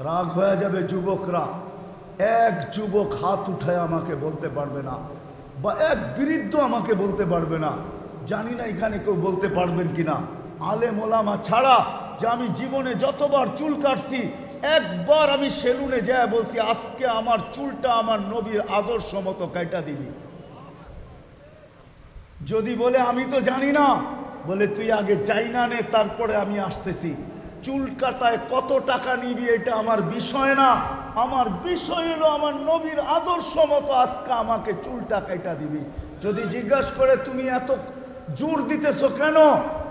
রাগ হয়ে যাবে যুবকরা। এক যুবক হাত উঠায় আমাকে বলতে পারবে না, বা এক বৃদ্ধ আমাকে বলতে পারবে না, জানি না এখানে কেউ বলতে পারবেন কিনা, আলেম ওলামা ছাড়া, যে আমি জীবনে যতবার চুল কাটছি একবার আমি সেলুনে যায় বলছি আজকে আমার চুলটা আমার নবীর আদর্শ মতো কাটা দিবি। যদি বলে আমি তো জানি না, বলে তুই আগে চাইনা নে, তারপরে আমি আসতেছি। চুল কাটায় কত টাকা নিবি এটা আমার বিষয় না, আমার বিষয় হলো আমার নবীর আদর্শ মতো আজকে আমাকে চুলটা কাটা দিবি। যদি জিজ্ঞাসা করে তুমি এত জোর দিতেছো কেন,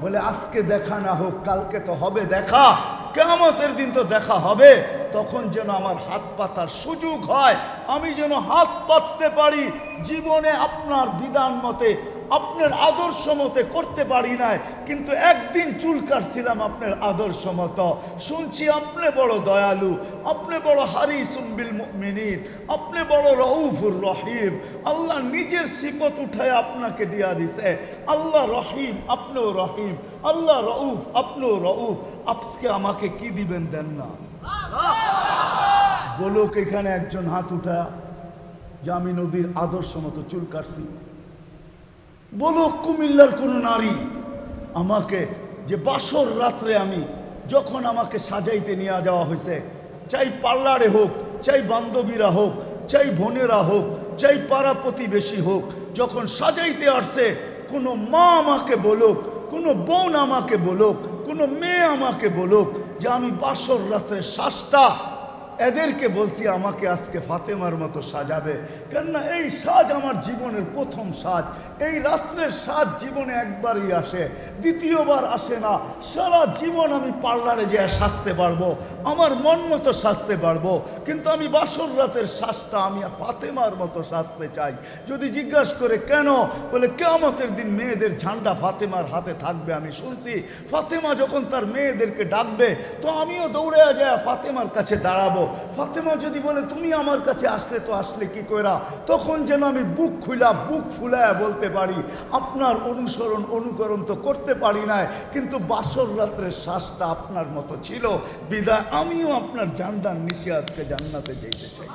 বলে আজকে দেখা না হোক কালকে তো হবে দেখা, কিয়ামতের দিন তো দেখা হবে, তখন যেন আমার হাত পাতার সুযোগ হয়, আমি যেন হাত পাততে পারি। জীবনে আপনার বিধান মতে আপনার আদর্শ মতে করতে পারি নাই, কিন্তু একদিন চুল কাটছিলাম আপনার আদর্শ মতো। শুনছি আপনি বড় দয়ালু, আপনি বড় হারিসুম বিল মুমিনিন, আপনি বড় রউফুর রহিম। আল্লাহ নিজের সিফত উঠায় আপনাকে দিয়া দিছে। আল্লাহ রহিম, আপনিও রহিম, আল্লাহ রউফ, আপনিও রউফ। আজকে আমাকে কি দিবেন দেন না? বলুক এখানে একজন হাত উঠা যে আমি নবীর আদর্শ মতো চুল কাটছি। বলুক কুমিল্লার কোন নারী আমাকে, যে বাসর রাত্রে আমি যখন আমাকে সাজাইতে নিয়ে যাওয়া হয়েছে, চাই পার্লারে হোক, চাই বান্ধবীরা হোক, চাই বোনেরা হোক, চাই পাড়া প্রতিবেশী হোক, যখন সাজাইতে আসছে কোনো মা আমাকে বলুক, কোনো বোন আমাকে বলুক, কোনো মেয়ে আমাকে বলুক যে আমি বাসর রাত্রে শ্বাসটা এদেরকে বলছি আমাকে আজকে ফাতেমার মতো সাজাবে। কেননা এই সাজ আমার জীবনের প্রথম সাজ। এই রাত্রের সাজ জীবনে একবারই আসে, দ্বিতীয়বার আসে না। সারা জীবন আমি পার্লারে যেয়ে সাজতে পারবো, আমার মন মতো সাজতে পারবো, কিন্তু আমি বাসর রাতের সাজটা আমি ফাতেমার মতো সাজতে চাই। যদি জিজ্ঞাসা করে কেন, বলে কিয়ামতের দিন মেয়েদের ঝান্ডা ফাতেমার হাতে থাকবে। আমি শুনছি ফাতেমা যখন তার মেয়েদেরকে ডাকবে তো আমিও দৌড়ে যায় ফাতেমার কাছে দাঁড়াবো। ফাতেমা যদি বলে তুমি আমার কাছে আসলে তো আসলে কি কইরা, তখন যেন আমি বুক খুলা বুক ফুলায় বলতে পারি আপনার অনুসরণ অনুকরণ তো করতে পারি নাই, কিন্তু বাসর রাত্রের শ্বাসটা আপনার মতো ছিল, বিদায় আমিও আপনার জান্নার নিচে আজকে জান্নাতে যেতে চাই।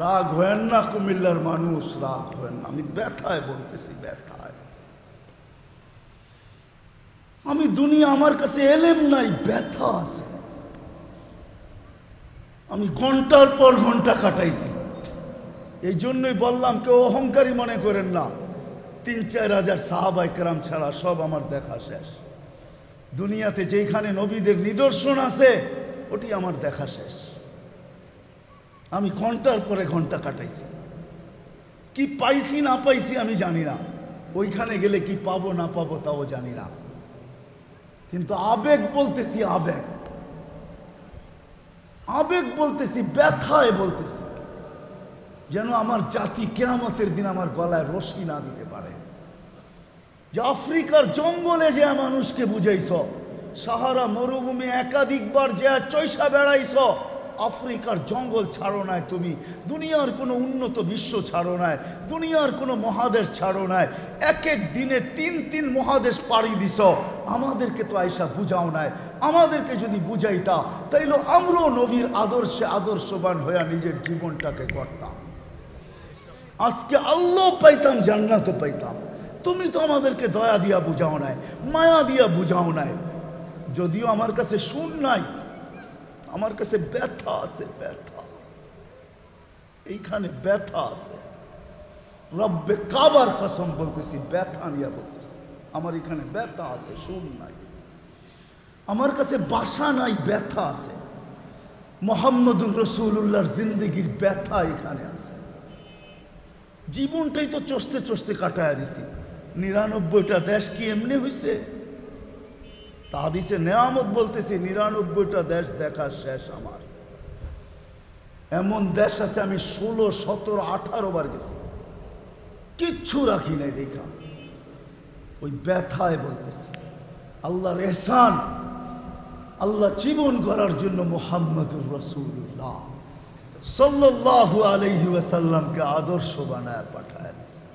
রাগ হয়েন না কুমিল্লার মানুষ, রাগ হয়েন না, আমি ব্যথায় বলতেছি, ব্যথায়। আমি দুনিয়া আমার কাছে এলেম নাই, ব্যথা আছে। আমি ঘন্টার পর ঘন্টা কাটাইছি। এই জন্যই বললাম কেউ অহংকারী মনে করেন না, ৩-৪ হাজার সাহাবায়ে কেরাম ছাড়া সব আমার দেখা শেষ। দুনিয়াতে যেখানে নবীদের নিদর্শন আছে ওটি আমার দেখা শেষ। আমি ঘন্টার পরে ঘন্টা কাটাইছি। কি পাইছি না পাইছি আমি জানি না, ওইখানে গেলে কি পাবো না পাবো তাও জানি না, কিন্তু আবেগ বলতেছি, আবেগ আবেগ বলতেছি, ব্যথায় বলতেছি, যেন আমার জাতি কিয়ামতের দিন আমার গলায় রশি না দিতে পারে। যে আফ্রিকার জঙ্গলে যে মানুষকে বুঝাইছ, সাহারা মরুভূমি একাধিকবার যে চৈসা বেড়াইছ, আফ্রিকার জঙ্গল ছাড়ো নাই তুমি, দুনিয়ার কোনো উন্নত বিশ্ব ছাড়ো নাই, দুনিয়ার কোনো মহাদেশ ছাড়ো নাই, এক এক দিনে ৩ মহাদেশ পাড়ি দিছ, আমাদেরকে তো আয়সা বুঝাও নাই। আমাদেরকে যদি বুঝাইতা তাইলে আমরাও নবীর আদর্শে আদর্শবান হইয়া নিজের জীবনটাকে করতাম, আজকে আল্লাহ পাইতাম, জান্নাতও পাইতাম। তুমি তো আমাদেরকে দয়া দিয়া বুঝাও নাই, মায়া দিয়া বুঝাও নাই। যদিও আমার কাছে শুন নাই, আমার কাছে ব্যথা আছে, ব্যথা, এইখানে ব্যথা আছে। রব্বে কাবার কসম বলতেছি, ব্যথা নিয়ে বলতেছি, আমার এখানে ব্যথা আছে, শুন নাই। আমার কাছে বাসা নাই, ব্যথা আছে। মুহাম্মদুর রাসূলুল্লাহর জিন্দেগির ব্যথা এখানে আছে। জীবনটাই তো চষতে চষতে কাটায় দিছি। ৯৯টা দেশ কি এমনি হয়েছে? তা হাদিসে নেয়ামত বলতেছি, ৯৯টা দেশ দেখা শেষ আমার। এমন দেশ আছে আমি ১৬, ১৭, ১৮ বার গেছি, কিচ্ছু রাখি নাই দেখা। ওই ব্যথায় বলতেছি, আল্লাহর ইহসান, আল্লাহ জীবন করার জন্য মুহাম্মদুর রাসূলুল্লাহ সাল্লাল্লাহু আলাইহি ওয়াসাল্লামকে আদর্শ বানায় পাঠায় দিয়েছে।